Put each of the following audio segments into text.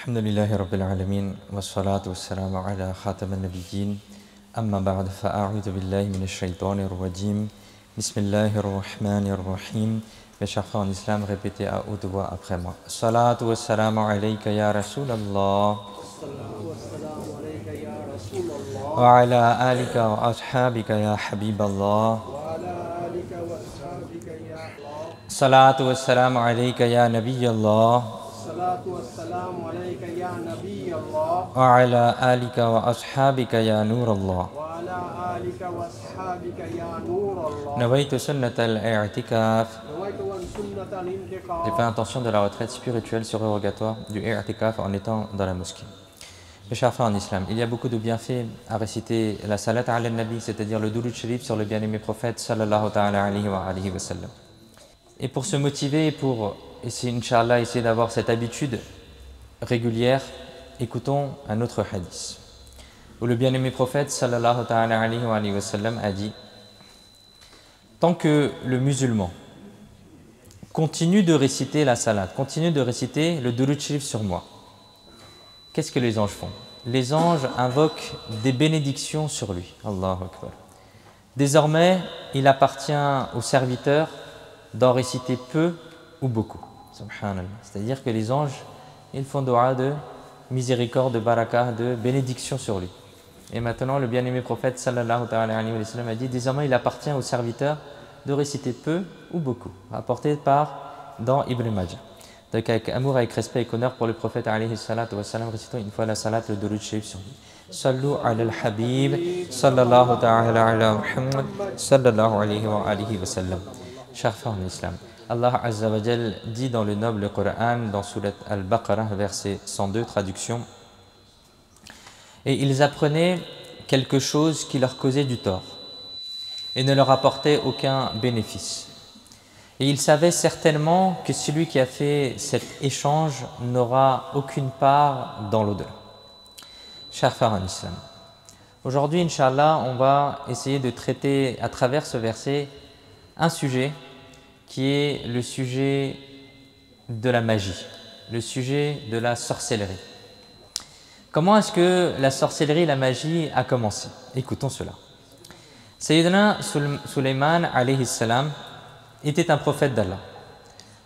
الحمد لله رب العالمين والصلاة والسلام على خاتم النبيين أما بعد فأعوذ بالله من الشيطان الرجيم بسم الله الرحمن الرحيم. Mes chers frères en islam, répétez à haute voix après moi. Salatu wa salamu alayka ya Rasulallah wa ala alika wa ashabika ya Habiballah. Salatu wa salamu alayka ya Nabiyallah wa ala alika wa ashabika ya Nurallah. Nawaitu sunnat al-i'tikaf. J'ai fait intention de la retraite spirituelle surrogatoire du i'tikaf en étant dans la mosquée. Mes chers frères en islam, il y a beaucoup de bienfaits à réciter la salat ala nabi, c'est-à-dire le Durud Sharif sur le bien-aimé prophète sallallahu ta'ala alayhi wa sallam. Et pour se motiver, pour essayer, Inch'Allah, essayer d'avoir cette habitude régulière, écoutons un autre hadith où le bien-aimé prophète sallallahu ta'ala alayhi wa sallam a dit: tant que le musulman continue de réciter la salat, continue de réciter le Durud Sharif sur moi, qu'est-ce que les anges font? Les anges invoquent des bénédictions sur lui. Allahu Akbar. Désormais, il appartient aux serviteurs d'en réciter peu ou beaucoup. Subhanallah. C'est-à-dire que les anges, ils font dua de miséricorde, de barakah, de bénédiction sur lui. Et maintenant, le bien-aimé prophète sallallahu alayhi wa sallam a dit: désormais, il appartient aux serviteurs de réciter peu ou beaucoup, rapporté dans Ibn Majah. Donc avec amour, avec respect et honneur pour le prophète alayhi salatu wa sallam, récitons une fois la salat, le Durud Sharif sur lui. Sallu ala al-habib sallallahu ta'ala ala Muhammad sallallahu alayhi wa sallam. Chers frères en islam, Allah Azza wa Jal dit dans le noble Coran, dans Surat Al-Baqarah, verset 102, traduction: et ils apprenaient quelque chose qui leur causait du tort et ne leur apportait aucun bénéfice. Et ils savaient certainement que celui qui a fait cet échange n'aura aucune part dans l'au-delà. Chers frères en islam, aujourd'hui, Inch'Allah, on va essayer de traiter à travers ce verset un sujet qui est le sujet de la magie, le sujet de la sorcellerie. Comment est-ce que la sorcellerie, la magie a commencé? Écoutons cela. Sayyidina Suleyman alayhi salam était un prophète d'Allah,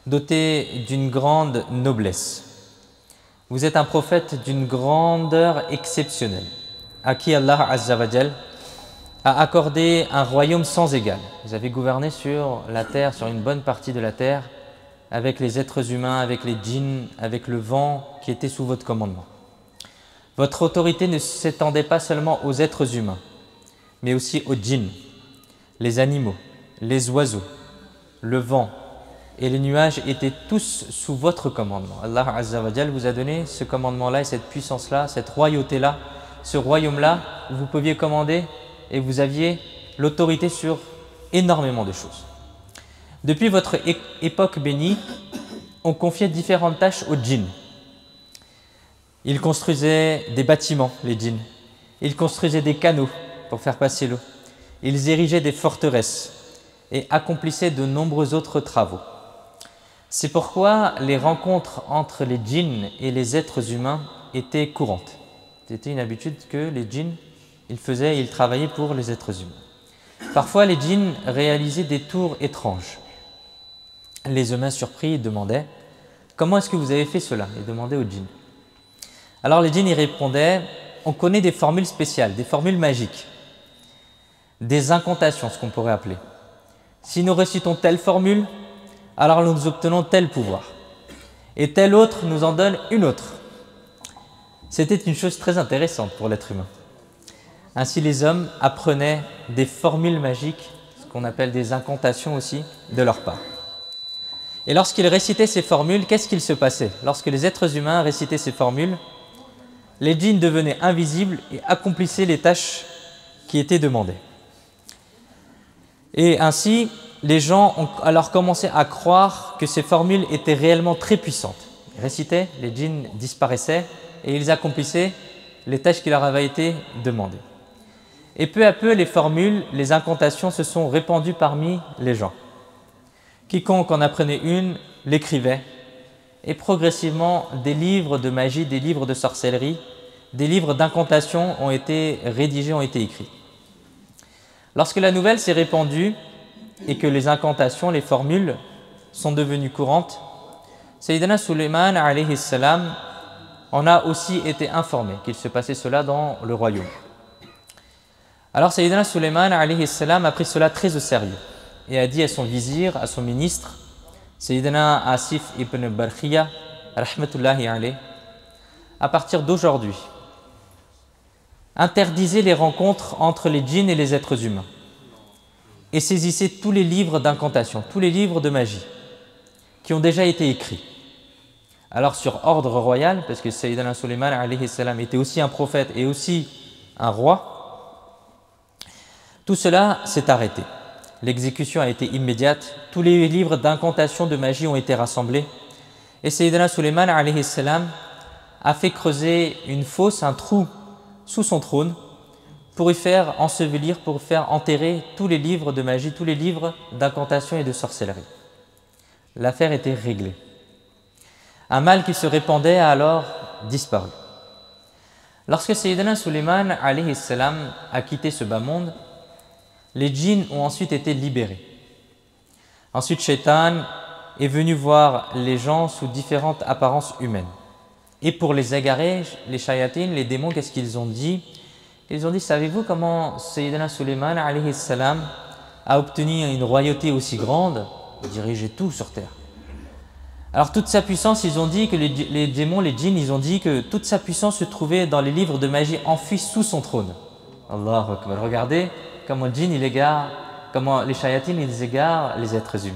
doté d'une grande noblesse. Vous êtes un prophète d'une grandeur exceptionnelle, à qui Allah Azza wa Jal a accordé un royaume sans égal. Vous avez gouverné sur la terre, sur une bonne partie de la terre, avec les êtres humains, avec les djinns, avec le vent qui était sous votre commandement. Votre autorité ne s'étendait pas seulement aux êtres humains, mais aussi aux djinns, les animaux, les oiseaux, le vent et les nuages étaient tous sous votre commandement. Allah Azza wa Jal vous a donné ce commandement-là et cette puissance-là, cette royauté-là, ce royaume-là où vous pouviez commander et vous aviez l'autorité sur énormément de choses. Depuis votre époque bénie, on confiait différentes tâches aux djinns. Ils construisaient des bâtiments, les djinns. Ils construisaient des canaux pour faire passer l'eau. Ils érigeaient des forteresses et accomplissaient de nombreux autres travaux. C'est pourquoi les rencontres entre les djinns et les êtres humains étaient courantes. C'était une habitude que les djinns ils travaillaient pour les êtres humains. Parfois, les djinns réalisaient des tours étranges. Les humains surpris demandaient: comment est-ce que vous avez fait cela? Ils demandaient aux djinns. Alors les djinns y répondaient: on connaît des formules spéciales, des formules magiques, des incantations, ce qu'on pourrait appeler. Si nous récitons telle formule, alors nous obtenons tel pouvoir. Et tel autre nous en donne une autre. C'était une chose très intéressante pour l'être humain. Ainsi, les hommes apprenaient des formules magiques, ce qu'on appelle des incantations aussi, de leur part. Et lorsqu'ils récitaient ces formules, qu'est-ce qu'il se passait? Lorsque les êtres humains récitaient ces formules, les djinns devenaient invisibles et accomplissaient les tâches qui étaient demandées. Et ainsi, les gens ont alors commencé à croire que ces formules étaient réellement très puissantes. Ils récitaient, les djinns disparaissaient et ils accomplissaient les tâches qui leur avaient été demandées. Et peu à peu, les formules, les incantations se sont répandues parmi les gens. Quiconque en apprenait une, l'écrivait et progressivement des livres de magie, des livres de sorcellerie, des livres d'incantation ont été rédigés, ont été écrits. Lorsque la nouvelle s'est répandue et que les incantations, les formules sont devenues courantes, Sayyidina Sulayman alayhi salam en a aussi été informé qu'il se passait cela dans le royaume. Alors Sayyidina Sulayman alayhi salam a pris cela très au sérieux et a dit à son vizir, à son ministre, Sayyidina Asif ibn Barkhiya, rahmatullahi alayh, à partir d'aujourd'hui, interdisez les rencontres entre les djinns et les êtres humains et saisissez tous les livres d'incantation, tous les livres de magie qui ont déjà été écrits. Alors sur ordre royal, parce que Sayyidina Sulayman alayhi salam était aussi un prophète et aussi un roi, tout cela s'est arrêté. L'exécution a été immédiate, tous les livres d'incantation de magie ont été rassemblés et Sayyidina Sulayman alayhi salam a fait creuser une fosse, un trou sous son trône pour y faire ensevelir, pour faire enterrer tous les livres de magie, tous les livres d'incantation et de sorcellerie. L'affaire était réglée. Un mal qui se répandait a alors disparu. Lorsque Sayyidina Sulayman alayhi salam a quitté ce bas monde, les djinns ont ensuite été libérés. Ensuite, Shaitan est venu voir les gens sous différentes apparences humaines. Et pour les égarer, les shayatines, les démons, qu'est-ce qu'ils ont dit? Ils ont dit, savez-vous comment Sayyidina Sulayman alayhi salam a obtenu une royauté aussi grande? Il dirigeait tout sur terre. Alors toute sa puissance, ils ont dit que les démons, les djinns, ils ont dit que toute sa puissance se trouvait dans les livres de magie enfuis sous son trône. Allahu Akbar. Regardez comment le djinn il égare, comment les shayatines ils égarent les êtres humains.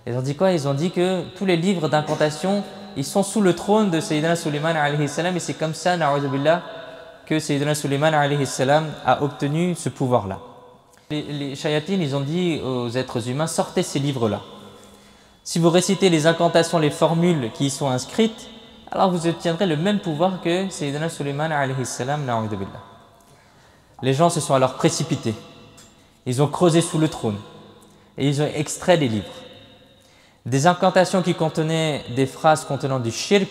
Ils ont dit quoi? Ils ont dit que tous les livres d'incantation ils sont sous le trône de Sayyidina Sulayman alayhi salam et c'est comme ça, na'udhu billah, que Sayyidina Sulayman alayhi salam a obtenu ce pouvoir-là. Les shayatines ils ont dit aux êtres humains, sortez ces livres-là. Si vous récitez les incantations, les formules qui y sont inscrites, alors vous obtiendrez le même pouvoir que Sayyidina Sulayman alayhi salam, na'udhu billah. Les gens se sont alors précipités. Ils ont creusé sous le trône et ils ont extrait des livres. Des incantations qui contenaient des phrases contenant du shirk,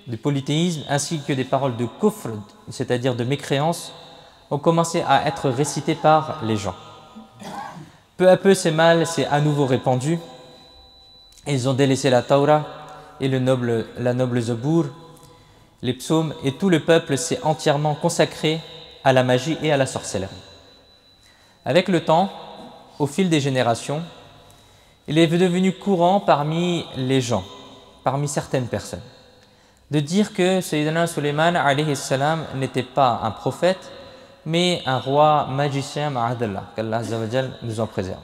du polythéisme, ainsi que des paroles de kufr, c'est-à-dire de mécréance, ont commencé à être récitées par les gens. Peu à peu, ces mal s'est à nouveau répandu. Ils ont délaissé la Taura et la noble Zabour, les psaumes, et tout le peuple s'est entièrement consacré à la magie et à la sorcellerie. Avec le temps, au fil des générations, il est devenu courant parmi les gens, parmi certaines personnes, de dire que Sayyidina Sulayman alayhi salam n'était pas un prophète, mais un roi magicien ma'adallah, qu'Allah azza wa jal nous en préserve.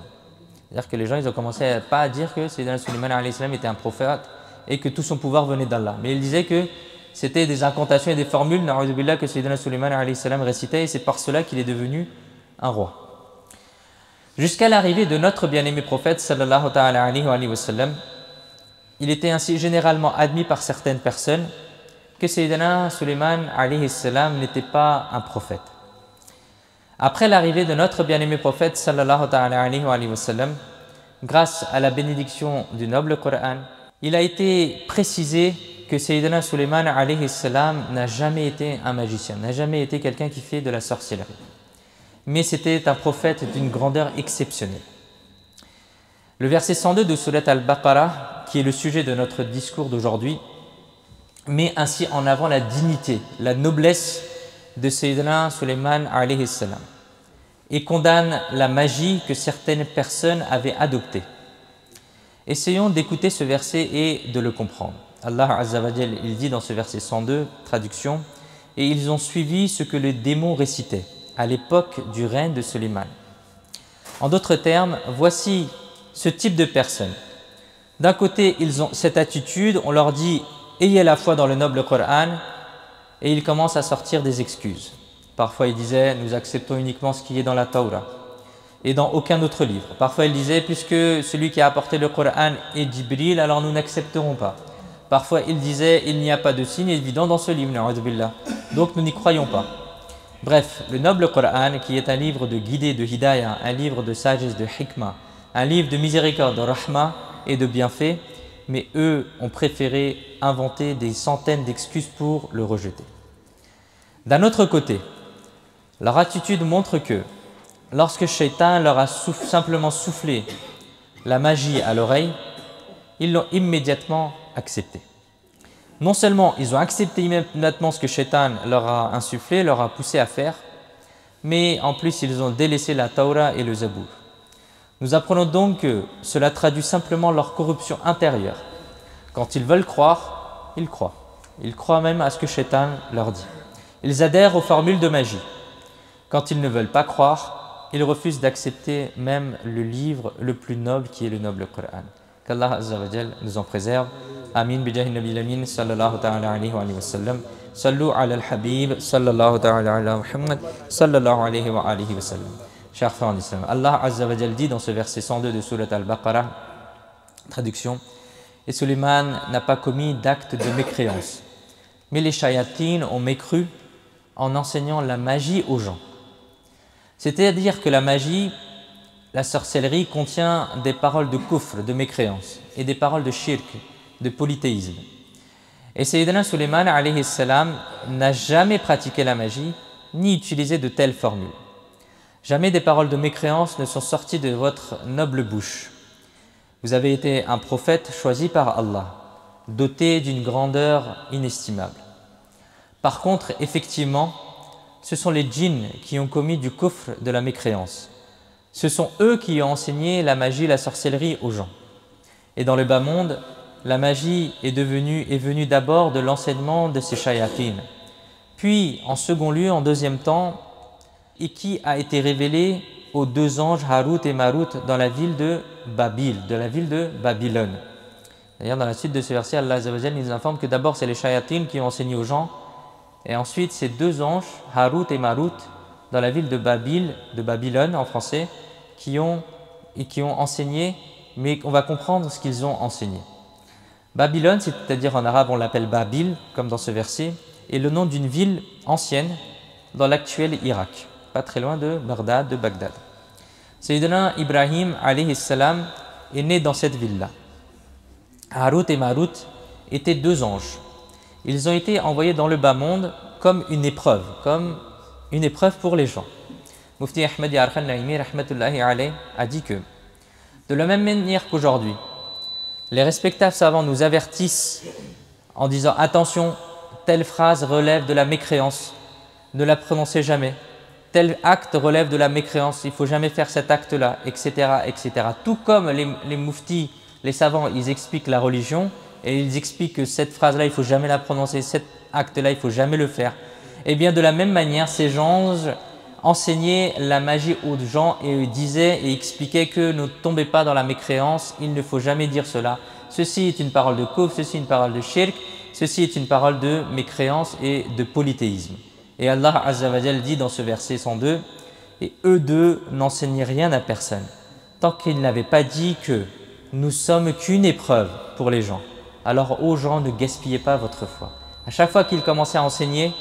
C'est-à-dire que les gens ils ont commencé pas à dire que Sayyidina Sulayman alayhi salam était un prophète et que tout son pouvoir venait d'Allah, mais ils disaient que c'était des incantations et des formules, na'udhu billah, que Sayyidina Sulayman alayhi salam récitait et c'est par cela qu'il est devenu un roi. Jusqu'à l'arrivée de notre bien-aimé prophète sallallahu ta'ala alayhi wa sallam, il était ainsi généralement admis par certaines personnes que Sayyidina Sulayman alayhi salam n'était pas un prophète. Après l'arrivée de notre bien-aimé prophète sallallahu ta'ala alayhi wa sallam, grâce à la bénédiction du noble Coran, il a été précisé que Sayyidina Sulayman alayhi salam n'a jamais été un magicien, n'a jamais été quelqu'un qui fait de la sorcellerie. Mais c'était un prophète d'une grandeur exceptionnelle. Le verset 102 de Surat al-Baqarah, qui est le sujet de notre discours d'aujourd'hui, met ainsi en avant la dignité, la noblesse de Sayyidina Sulayman alayhi salam et condamne la magie que certaines personnes avaient adoptée. Essayons d'écouter ce verset et de le comprendre. Allah Azza wa Jal, il dit dans ce verset 102, traduction, « Et ils ont suivi ce que les démons récitaient à l'époque du règne de Sulayman. » En d'autres termes, voici ce type de personnes. D'un côté, ils ont cette attitude, on leur dit « Ayez la foi dans le noble Coran » et ils commencent à sortir des excuses. Parfois, ils disaient « Nous acceptons uniquement ce qui est dans la Taura » et dans aucun autre livre. Parfois, ils disaient « Puisque celui qui a apporté le Coran est Jibril, alors nous n'accepterons pas. » Parfois, ils disaient « Il n'y a pas de signe évident dans ce livre, donc nous n'y croyons pas. » Bref, le noble Coran, qui est un livre de guidée, de hidayah, un livre de sagesse, de hikmah, un livre de miséricorde, de rahma et de bienfait, mais eux ont préféré inventer des centaines d'excuses pour le rejeter. D'un autre côté, leur attitude montre que lorsque Shaitan leur a simplement soufflé la magie à l'oreille, ils l'ont immédiatement accepté. Non seulement ils ont accepté immédiatement ce que Shaitan leur a insufflé, leur a poussé à faire, mais en plus ils ont délaissé la Torah et le Zabour. Nous apprenons donc que cela traduit simplement leur corruption intérieure. Quand ils veulent croire, ils croient. Ils croient même à ce que Shaitan leur dit. Ils adhèrent aux formules de magie. Quand ils ne veulent pas croire, ils refusent d'accepter même le livre le plus noble qui est le noble Coran. Qu'Allah Azza wa Jal nous en préserve. Amin bijahi nabi al-amin sallallahu ta'ala alayhi wa sallam. Sallu ala al-habib sallallahu ta'ala ala Muhammad sallallahu alayhi wa sallam. Chers frères en islam, Allah Azza wa Jal dit dans ce verset 102 de Surat al-Baqarah, traduction, et Suleiman n'a pas commis d'acte de mécréance, mais les shayatines ont mécru en enseignant la magie aux gens. C'est-à-dire que la magie, la sorcellerie contient des paroles de kufr, de mécréance, et des paroles de shirk, de polythéisme. Et Sayyidina Suleiman alayhi salam n'a jamais pratiqué la magie, ni utilisé de telles formules. Jamais des paroles de mécréance ne sont sorties de votre noble bouche. Vous avez été un prophète choisi par Allah, doté d'une grandeur inestimable. Par contre, effectivement, ce sont les djinns qui ont commis du kufr, de la mécréance. Ce sont eux qui ont enseigné la magie, la sorcellerie aux gens. Et dans le bas monde, la magie est venue d'abord de l'enseignement de ces shayatines. Puis, en second lieu, en deuxième temps, et qui a été révélé aux deux anges Harut et Marut dans la ville de Babil, de la ville de Babylone. D'ailleurs, dans la suite de ce verset, Allah Azza wa Jal nous informe que d'abord c'est les shayatines qui ont enseigné aux gens, et ensuite ces deux anges, Harut et Marut, dans la ville de Babil, de Babylone en français, qui ont enseigné, mais on va comprendre ce qu'ils ont enseigné. Babylone, c'est-à-dire en arabe on l'appelle Babil, comme dans ce verset, est le nom d'une ville ancienne dans l'actuel Irak, pas très loin de Bagdad, Sayyidina Ibrahim alayhi salam est né dans cette ville-là. Harut et Marut étaient deux anges. Ils ont été envoyés dans le bas monde comme une épreuve pour les gens. Mufti Ahmed Yarkhan Naimi rahmatullahi alayhi a dit que de la même manière qu'aujourd'hui, les respectables savants nous avertissent en disant attention, telle phrase relève de la mécréance, ne la prononcez jamais. Tel acte relève de la mécréance, il ne faut jamais faire cet acte-là, etc., etc. Tout comme les muftis, les savants, ils expliquent la religion et ils expliquent que cette phrase-là, il ne faut jamais la prononcer, cet acte-là, il ne faut jamais le faire. Et bien de la même manière, ces gens enseignaient la magie aux gens et disaient et expliquaient que ne tombez pas dans la mécréance, il ne faut jamais dire cela. Ceci est une parole de kufr, ceci est une parole de shirk, ceci est une parole de mécréance et de polythéisme. Et Allah Azza wa Jal dit dans ce verset 102, « Et eux deux n'enseignaient rien à personne, tant qu'ils n'avaient pas dit que nous sommes qu'une épreuve pour les gens. Alors aux gens, ne gaspillez pas votre foi. » À chaque fois qu'ils commençaient à enseigner,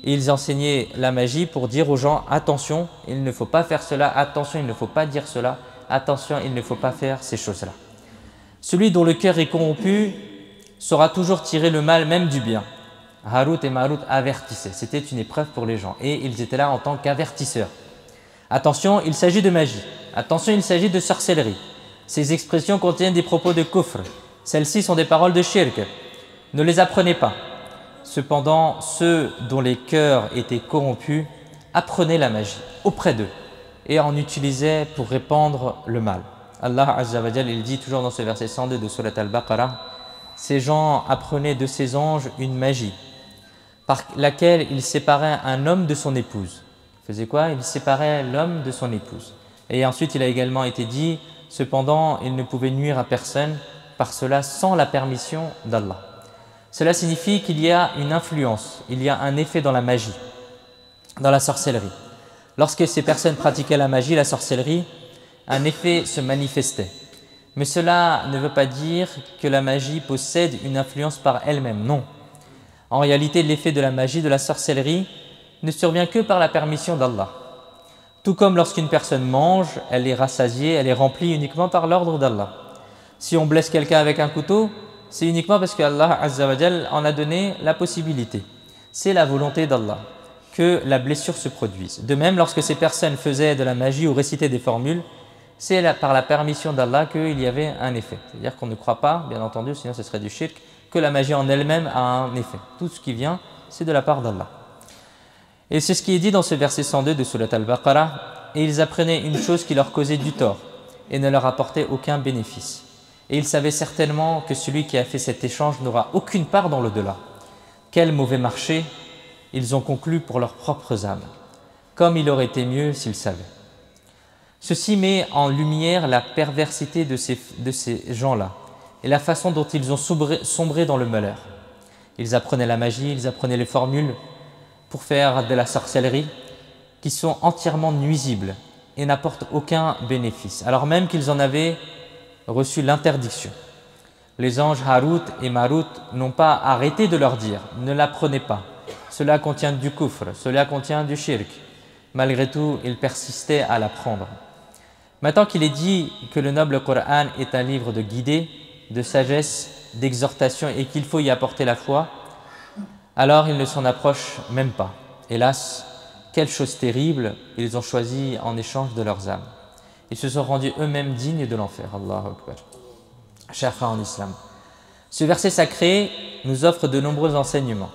ils enseignaient la magie pour dire aux gens « Attention, il ne faut pas faire cela, attention, il ne faut pas dire cela, attention, il ne faut pas faire ces choses-là. » Celui dont le cœur est corrompu saura toujours tirer le mal même du bien. Harut et Marut avertissaient, c'était une épreuve pour les gens et ils étaient là en tant qu'avertisseurs. Attention, il s'agit de magie, attention, il s'agit de sorcellerie. Ces expressions contiennent des propos de kufr, celles-ci sont des paroles de shirk, ne les apprenez pas. Cependant, ceux dont les cœurs étaient corrompus apprenaient la magie auprès d'eux et en utilisaient pour répandre le mal. Allah Azza wa Jal, il dit toujours dans ce verset 102 de Surat al-Baqarah, ces gens apprenaient de ces anges une magie par laquelle ils séparaient un homme de son épouse. Ils faisaient quoi? Ils séparaient l'homme de son épouse. Et ensuite, il a également été dit, cependant, ils ne pouvaient nuire à personne par cela sans la permission d'Allah. Cela signifie qu'il y a une influence, il y a un effet dans la magie, dans la sorcellerie. Lorsque ces personnes pratiquaient la magie, la sorcellerie, un effet se manifestait. Mais cela ne veut pas dire que la magie possède une influence par elle-même, non. En réalité, l'effet de la magie, de la sorcellerie, ne survient que par la permission d'Allah. Tout comme lorsqu'une personne mange, elle est rassasiée, elle est remplie uniquement par l'ordre d'Allah. Si on blesse quelqu'un avec un couteau, c'est uniquement parce qu'Allah Azza wa Jal en a donné la possibilité. C'est la volonté d'Allah que la blessure se produise. De même, lorsque ces personnes faisaient de la magie ou récitaient des formules, c'est par la permission d'Allah qu'il y avait un effet. C'est-à-dire qu'on ne croit pas, bien entendu, sinon ce serait du shirk, que la magie en elle-même a un effet. Tout ce qui vient, c'est de la part d'Allah. Et c'est ce qui est dit dans ce verset 102 de Surat Al-Baqarah. Et ils apprenaient une chose qui leur causait du tort et ne leur apportait aucun bénéfice. Et ils savaient certainement que celui qui a fait cet échange n'aura aucune part dans l'au-delà. Quel mauvais marché ils ont conclu pour leurs propres âmes, comme il aurait été mieux s'ils savaient. Ceci met en lumière la perversité de ces gens-là et la façon dont ils ont sombré dans le malheur. Ils apprenaient la magie, ils apprenaient les formules pour faire de la sorcellerie qui sont entièrement nuisibles et n'apportent aucun bénéfice, alors même qu'ils en avaient reçu l'interdiction. Les anges Harut et Marut n'ont pas arrêté de leur dire « Ne l'apprenez pas, cela contient du kufr, cela contient du shirk ». Malgré tout, ils persistaient à l'apprendre. Maintenant qu'il est dit que le noble Coran est un livre de guidée, de sagesse, d'exhortation et qu'il faut y apporter la foi, alors ils ne s'en approchent même pas. Hélas, quelle chose terrible ils ont choisi en échange de leurs âmes. Ils se sont rendus eux-mêmes dignes de l'enfer. Allahu Akbar. Chers frères en islam, ce verset sacré nous offre de nombreux enseignements.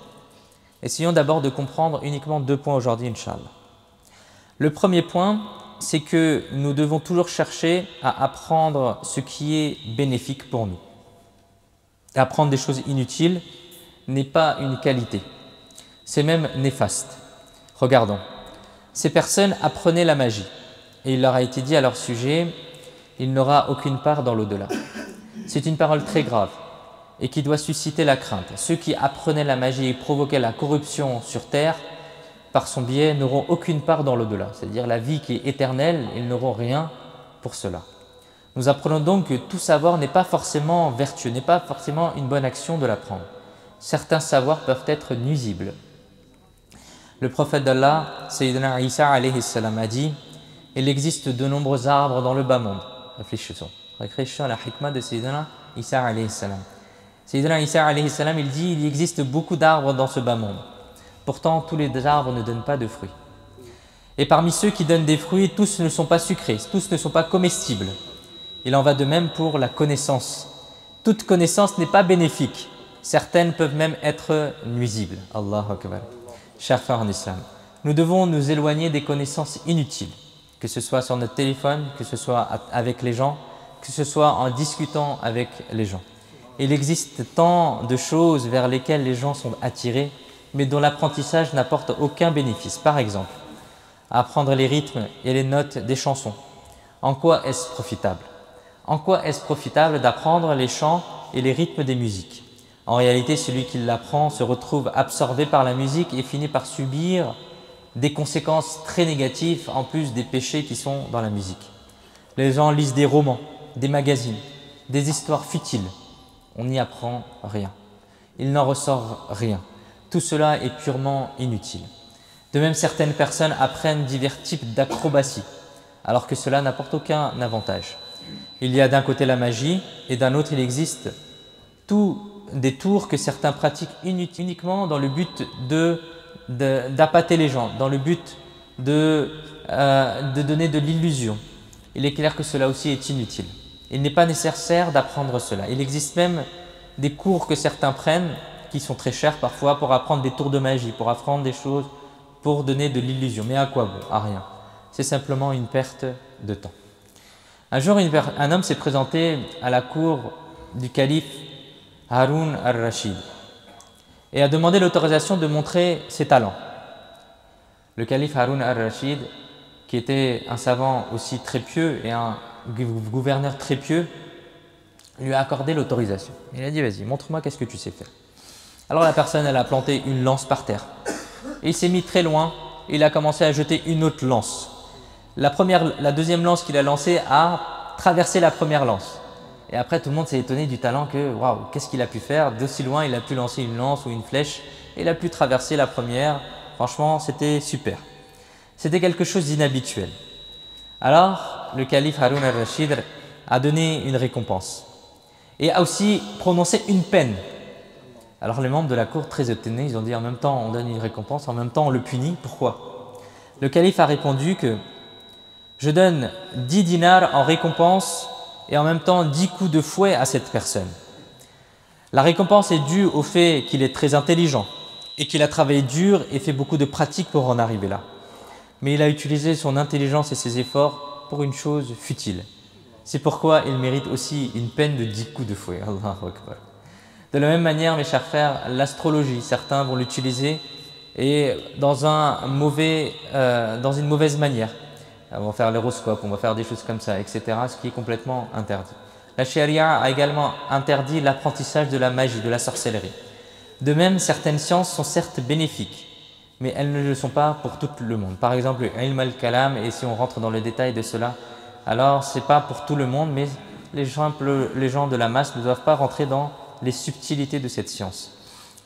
Essayons d'abord de comprendre uniquement 2 points aujourd'hui, Inch'Allah. Le premier point, c'est que nous devons toujours chercher à apprendre ce qui est bénéfique pour nous. Apprendre des choses inutiles n'est pas une qualité, c'est même néfaste. Regardons, ces personnes apprenaient la magie et il leur a été dit à leur sujet « Il n'aura aucune part dans l'au-delà ». C'est une parole très grave et qui doit susciter la crainte. Ceux qui apprenaient la magie et provoquaient la corruption sur terre, par son biais, n'auront aucune part dans l'au-delà. C'est-à-dire la vie qui est éternelle, ils n'auront rien pour cela. Nous apprenons donc que tout savoir n'est pas forcément vertueux, n'est pas forcément une bonne action de l'apprendre. Certains savoirs peuvent être nuisibles. Le prophète d'Allah, Sayyidina Isa alayhi salam, a dit « Il existe de nombreux arbres dans le bas monde. » Réfléchissons à la hikmah de Sayyidina Isa alayhi salam. Sayyidina Isa alayhi salam, il dit « Il existe beaucoup d'arbres dans ce bas monde. Pourtant, tous les arbres ne donnent pas de fruits. Et parmi ceux qui donnent des fruits, tous ne sont pas sucrés, tous ne sont pas comestibles. Il en va de même pour la connaissance. Toute connaissance n'est pas bénéfique. Certaines peuvent même être nuisibles. Allahu Akbar. Chers frères en islam, nous devons nous éloigner des connaissances inutiles, que ce soit sur notre téléphone, que ce soit avec les gens, que ce soit en discutant avec les gens. Il existe tant de choses vers lesquelles les gens sont attirés, mais dont l'apprentissage n'apporte aucun bénéfice. Par exemple, apprendre les rythmes et les notes des chansons. En quoi est-ce profitable? En quoi est-ce profitable d'apprendre les chants et les rythmes des musiques? En réalité, celui qui l'apprend se retrouve absorbé par la musique et finit par subir des conséquences très négatives en plus des péchés qui sont dans la musique. Les gens lisent des romans, des magazines, des histoires futiles. On n'y apprend rien. Il n'en ressort rien. Tout cela est purement inutile. De même, certaines personnes apprennent divers types d'acrobatie, alors que cela n'apporte aucun avantage. Il y a d'un côté la magie et d'un autre il existe des tours que certains pratiquent uniquement dans le but d'appâter les gens, dans le but de donner de l'illusion. Il est clair que cela aussi est inutile. Il n'est pas nécessaire d'apprendre cela. Il existe même des cours que certains prennent qui sont très chers parfois pour apprendre des tours de magie, pour apprendre des choses, pour donner de l'illusion. Mais à quoi bon? À rien. C'est simplement une perte de temps. Un jour, un homme s'est présenté à la cour du calife Haroun al-Rachid et a demandé l'autorisation de montrer ses talents. Le calife Haroun al-Rachid, qui était un savant aussi très pieux et un gouverneur très pieux, lui a accordé l'autorisation. Il a dit « Vas-y, montre-moi qu'est-ce que tu sais faire ». Alors la personne, elle a planté une lance par terre. Et il s'est mis très loin et il a commencé à jeter une autre lance. La deuxième lance qu'il a lancée a traversé la première lance. Et après, tout le monde s'est étonné du talent que, waouh, qu'est-ce qu'il a pu faire? D'aussi loin, il a pu lancer une lance ou une flèche et il a pu traverser la première. Franchement, c'était super. C'était quelque chose d'inhabituel. Alors, le calife Haroun al-Rachid a donné une récompense. et a aussi prononcé une peine. Alors les membres de la cour, très étonnés, ils ont dit en même temps on donne une récompense, en même temps on le punit, pourquoi? Le calife a répondu que je donne 10 dinars en récompense et en même temps 10 coups de fouet à cette personne. La récompense est due au fait qu'il est très intelligent et qu'il a travaillé dur et fait beaucoup de pratiques pour en arriver là. Mais il a utilisé son intelligence et ses efforts pour une chose futile. C'est pourquoi il mérite aussi une peine de 10 coups de fouet. Allahu Akbar. De la même manière, mes chers frères, l'astrologie, certains vont l'utiliser et dans une mauvaise manière. On va faire l'horoscope, on va faire des choses comme ça, etc. Ce qui est complètement interdit. La charia a également interdit l'apprentissage de la magie, de la sorcellerie. De même, certaines sciences sont certes bénéfiques, mais elles ne le sont pas pour tout le monde. Par exemple, le ilm al-kalam, et si on rentre dans le détail de cela, alors ce n'est pas pour tout le monde, mais les gens de la masse ne doivent pas rentrer dans les subtilités de cette science.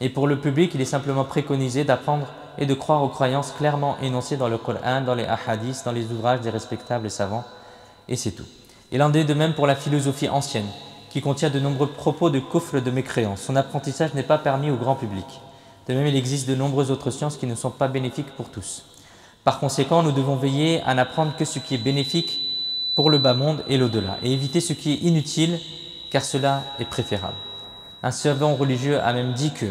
Et pour le public, il est simplement préconisé d'apprendre et de croire aux croyances clairement énoncées dans le Coran, dans les hadiths, dans les ouvrages des respectables savants, et c'est tout. Il en est de même pour la philosophie ancienne, qui contient de nombreux propos de kufr, de mécréance. Son apprentissage n'est pas permis au grand public. De même, il existe de nombreuses autres sciences qui ne sont pas bénéfiques pour tous. Par conséquent, nous devons veiller à n'apprendre que ce qui est bénéfique pour le bas monde et l'au-delà, et éviter ce qui est inutile, car cela est préférable. Un savant religieux a même dit que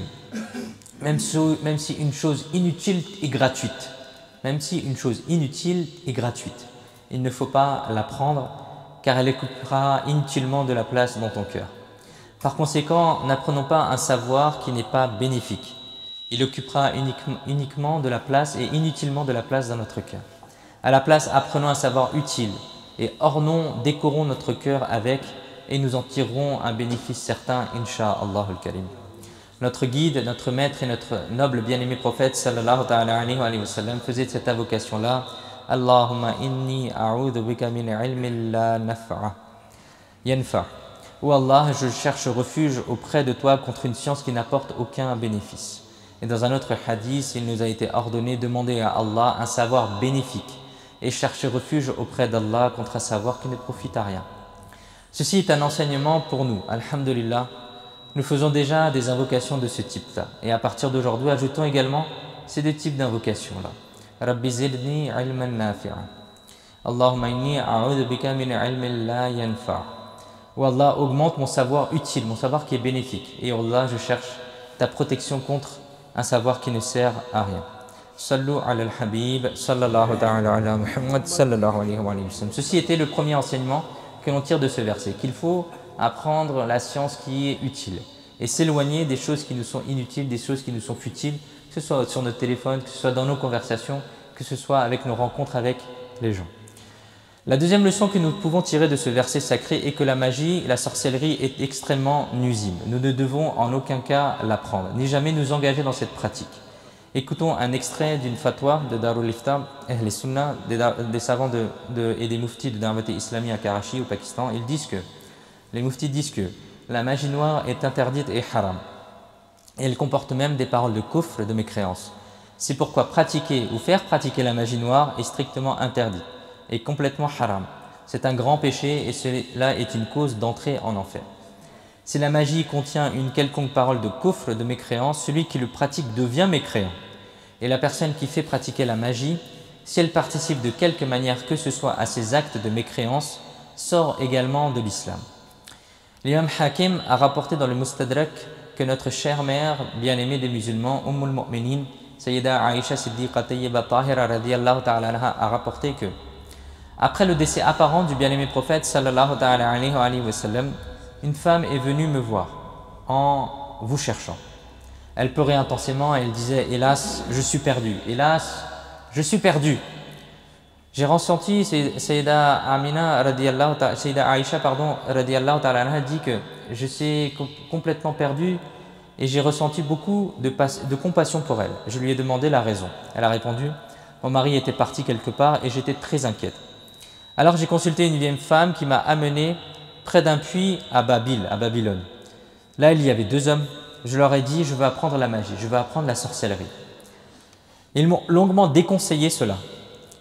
même si une chose inutile est gratuite, il ne faut pas la prendre car elle occupera inutilement de la place dans ton cœur. Par conséquent, n'apprenons pas un savoir qui n'est pas bénéfique. Il occupera uniquement de la place et inutilement de la place dans notre cœur. À la place, apprenons un savoir utile et décorons notre cœur avec et nous en tirerons un bénéfice certain, Inch'Allah al-Karim. Notre guide, notre maître et notre noble bien-aimé prophète sallallahu alayhi wa sallam faisait cette invocation-là. Allahumma inni a'udhu bika min ilmin la yanfa. Ô Allah, je cherche refuge auprès de toi contre une science qui n'apporte aucun bénéfice. Et dans un autre hadith, il nous a été ordonné de demander à Allah un savoir bénéfique et chercher refuge auprès d'Allah contre un savoir qui ne profite à rien. Ceci est un enseignement pour nous, alhamdulillah. Nous faisons déjà des invocations de ce type-là. Et à partir d'aujourd'hui, ajoutons également ces deux types d'invocations-là. Rabbi zidni ilman nafi'a. Allahumma inni a'udhu bika min ilmin la yanfa'. Ou Allah, augmente mon savoir utile, mon savoir qui est bénéfique. Et Allah, je cherche ta protection contre un savoir qui ne sert à rien. Sallu ala al-habib, sallallahu ta'ala ala Muhammad, sallallahu alayhi wa sallam. Ceci était le premier enseignement que l'on tire de ce verset, qu'il faut apprendre la science qui est utile et s'éloigner des choses qui nous sont inutiles, des choses qui nous sont futiles, que ce soit sur notre téléphone, que ce soit dans nos conversations, que ce soit avec nos rencontres avec les gens. La deuxième leçon que nous pouvons tirer de ce verset sacré est que la magie, la sorcellerie est extrêmement nuisible. Nous ne devons en aucun cas l'apprendre, ni jamais nous engager dans cette pratique. Écoutons un extrait d'une fatwa de Darul Ifta, Ahl Sunnah, des savants et des muftis de Da'wat Islami à Karachi au Pakistan. Les muftis disent que la magie noire est interdite et haram. Et elle comporte même des paroles de kufr, de mécréance. C'est pourquoi pratiquer ou faire pratiquer la magie noire est strictement interdit et complètement haram. C'est un grand péché et cela est une cause d'entrée en enfer. Si la magie contient une quelconque parole de kufr, de mécréance, celui qui le pratique devient mécréant. Et la personne qui fait pratiquer la magie, si elle participe de quelque manière que ce soit à ces actes de mécréance, sort également de l'islam. L'imam Hakim a rapporté dans le Mustadrak que notre chère mère, bien-aimée des musulmans, Ummul Mu'minin, Sayyida Aisha Siddiqa Tayyiba Tahira radiyallahu ta'ala anha, a rapporté que après le décès apparent du bien-aimé prophète sallallahu ta'ala alayhi wa sallam, une femme est venue me voir en vous cherchant. Elle pleurait intensément et elle disait « Hélas, je suis perdue. Hélas, je suis perdue. » J'ai ressenti, Sayyida Aisha radiyallahu ta'ala anha dit que je suis complètement perdue et j'ai ressenti beaucoup de compassion pour elle. Je lui ai demandé la raison. Elle a répondu « Mon mari était parti quelque part et j'étais très inquiète. » Alors j'ai consulté une vieille femme qui m'a amené près d'un puits à Babylone. Là, il y avait deux hommes. Je leur ai dit, je veux apprendre la magie, je veux apprendre la sorcellerie. Ils m'ont longuement déconseillé cela,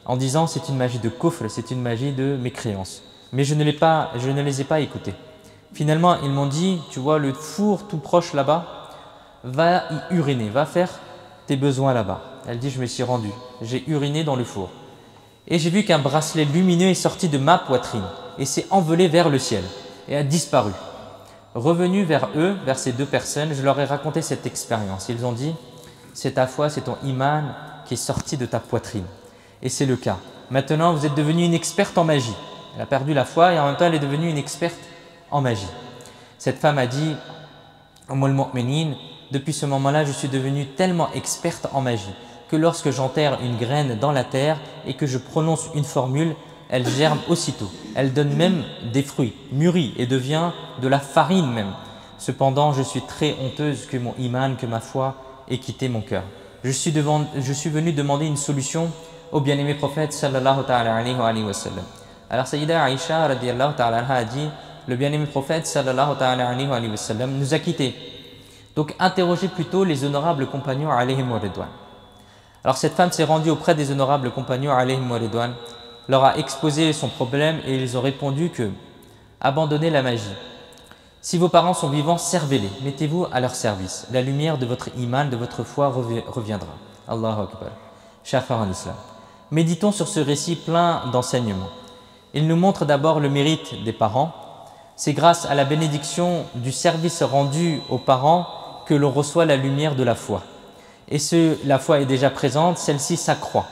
en disant c'est une magie de kufr, c'est une magie de mécréance. Mais je ne les ai pas écoutés. Finalement, ils m'ont dit, tu vois le four tout proche là-bas, va y uriner, va faire tes besoins là-bas. Elle dit, je me suis rendue, j'ai uriné dans le four. Et j'ai vu qu'un bracelet lumineux est sorti de ma poitrine et s'est envolé vers le ciel et a disparu. Revenu vers eux, vers ces deux personnes, je leur ai raconté cette expérience. Ils ont dit, c'est ta foi, c'est ton iman qui est sorti de ta poitrine. Et c'est le cas. Maintenant, vous êtes devenue une experte en magie. Elle a perdu la foi et en même temps, elle est devenue une experte en magie. Cette femme a dit, Ummul Mu'minin, depuis ce moment-là, je suis devenue tellement experte en magie que lorsque j'enterre une graine dans la terre et que je prononce une formule, elle germe aussitôt. Elle donne même des fruits, mûrit et devient de la farine même. Cependant, je suis très honteuse que mon iman, que ma foi ait quitté mon cœur. Je suis venue demander une solution au bien-aimé prophète sallallahu ta'ala alayhi wa sallam. Alors Sayyida Aïcha radiyallahu ta'ala anha a dit, le bien-aimé prophète sallallahu ta'ala alayhi wa sallam nous a quittés. Donc interrogez plutôt les honorables compagnons alayhim wa ridwan. Alors cette femme s'est rendue auprès des honorables compagnons alayhim wa ridwan, leur a exposé son problème et ils ont répondu que abandonnez la magie. Si vos parents sont vivants, servez-les, mettez-vous à leur service. La lumière de votre iman, de votre foi reviendra. Allahu Akbar. Chers frères en islam, méditons sur ce récit plein d'enseignements. Il nous montre d'abord le mérite des parents. C'est grâce à la bénédiction du service rendu aux parents que l'on reçoit la lumière de la foi. Et la foi est déjà présente, celle-ci s'accroît.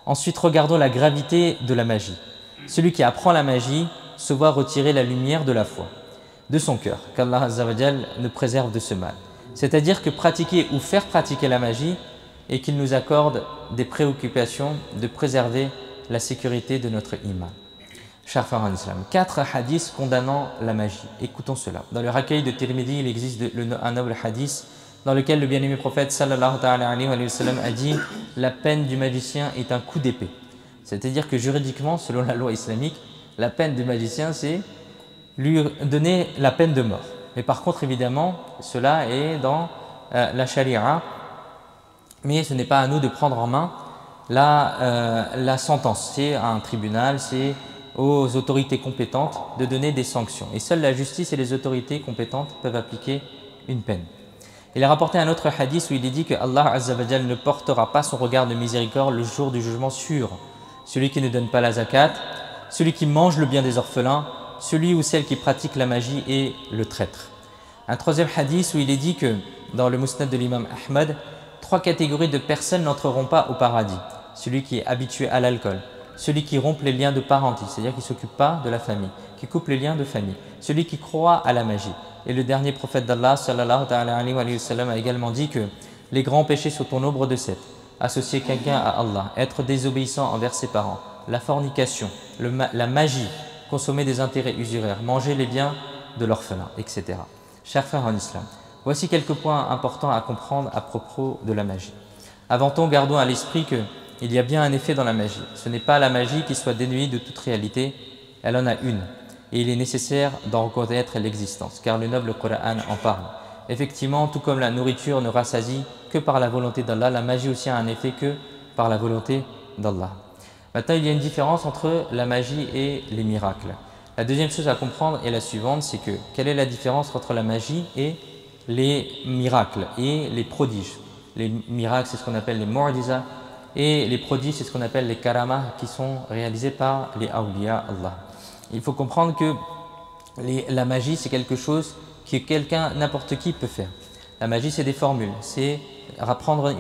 Ensuite, regardons la gravité de la magie. Celui qui apprend la magie se voit retirer la lumière de la foi de son cœur, qu'Allah Azza wa Jal nous préserve de ce mal. C'est-à-dire que pratiquer ou faire pratiquer la magie et qu'il nous accorde des préoccupations de préserver la sécurité de notre iman. Chers frères en islam, 4 hadiths condamnant la magie. Écoutons cela. Dans le recueil de Tirmidhi, il existe un noble hadith dans lequel le bien-aimé prophète sallallahu ta'ala alayhi wa sallam a dit « La peine du magicien est un coup d'épée ». C'est-à-dire que juridiquement, selon la loi islamique, la peine du magicien, c'est lui donner la peine de mort. Mais par contre, évidemment, cela est dans la charia, mais ce n'est pas à nous de prendre en main la sentence. C'est à un tribunal, c'est aux autorités compétentes de donner des sanctions. Et seule la justice et les autorités compétentes peuvent appliquer une peine. Il a rapporté un autre hadith où il est dit que Allah Azza wa Jal ne portera pas son regard de miséricorde le jour du jugement sur celui qui ne donne pas la zakat, celui qui mange le bien des orphelins, celui ou celle qui pratique la magie et le traître. Un troisième hadith où il est dit que dans le musnad de l'imam Ahmad, 3 catégories de personnes n'entreront pas au paradis. Celui qui est habitué à l'alcool, celui qui rompt les liens de parenté, c'est-à-dire qui ne s'occupe pas de la famille, qui coupe les liens de famille, celui qui croit à la magie. Et le dernier prophète d'Allah sallallahu alayhi wa sallam a également dit que les grands péchés sont au nombre de 7. Associer quelqu'un à Allah, être désobéissant envers ses parents, la fornication, la magie, consommer des intérêts usuraires, manger les biens de l'orphelin, etc. Chers frères en islam, voici quelques points importants à comprendre à propos de la magie. Avant tout, gardons à l'esprit qu'il y a bien un effet dans la magie. Ce n'est pas la magie qui soit dénuée de toute réalité, elle en a une. Et il est nécessaire d'en reconnaître l'existence, car le noble Coran en parle. Effectivement, tout comme la nourriture ne rassasie que par la volonté d'Allah, la magie aussi a un effet que par la volonté d'Allah. Maintenant, il y a une différence entre la magie et les miracles. La deuxième chose à comprendre est la suivante, c'est que quelle est la différence entre la magie et les miracles et les prodiges. Les miracles, c'est ce qu'on appelle les mu'jiza, et les prodiges, c'est ce qu'on appelle les karamas, qui sont réalisés par les awliya Allah. Il faut comprendre que la magie, c'est quelque chose que n'importe qui peut faire. La magie, c'est des formules, c'est apprendre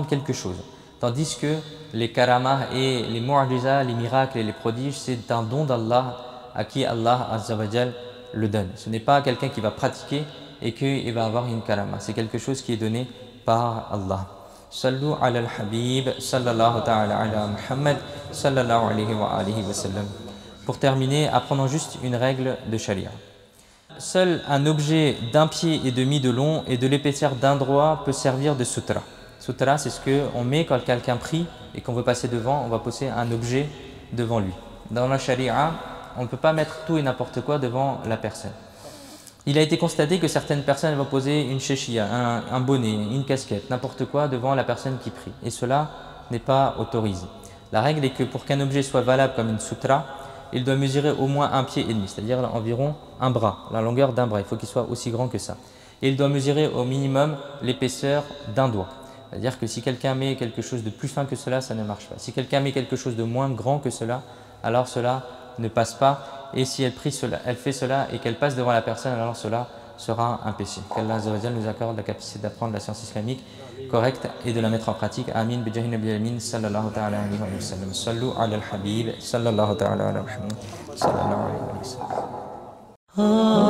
quelque chose. Tandis que les karamas et les mu'jiza, les miracles et les prodiges, c'est un don d'Allah à qui Allah Azza wa Jal le donne. Ce n'est pas quelqu'un qui va pratiquer et qu'il va avoir une karama. C'est quelque chose qui est donné par Allah. Sallu ala al-habib, sallallahu ta'ala ala Muhammad, sallallahu alayhi wa alihi wa sallam. Pour terminer, apprenons juste une règle de charia. Seul un objet d'1 pied et demi de long et de l'épaisseur d'un doigt peut servir de sutra. Sutra, c'est ce qu'on met quand quelqu'un prie et qu'on veut passer devant, on va poser un objet devant lui. Dans la charia, on ne peut pas mettre tout et n'importe quoi devant la personne. Il a été constaté que certaines personnes vont poser une chéchia, un bonnet, une casquette, n'importe quoi devant la personne qui prie. Et cela n'est pas autorisé. La règle est que pour qu'un objet soit valable comme une sutra, il doit mesurer au moins 1,5 pied, c'est-à-dire environ un bras, la longueur d'un bras. Il faut qu'il soit aussi grand que ça. Et il doit mesurer au minimum l'épaisseur d'un doigt. C'est-à-dire que si quelqu'un met quelque chose de plus fin que cela, ça ne marche pas. Si quelqu'un met quelque chose de moins grand que cela, alors cela ne passe pas. Et si elle fait cela et qu'elle passe devant la personne, alors cela sera un péché. Qu'Allah Azza wa Jal nous accorde la capacité d'apprendre la science islamique correcte et de la mettre en pratique. Amin. Bijahi Nabi Amin. Sallallahu ta'ala alayhi wa sallam. Sallu ala al-habib. Sallallahu ta'ala ala Muhammad. Sallallahu alayhi wa sallam.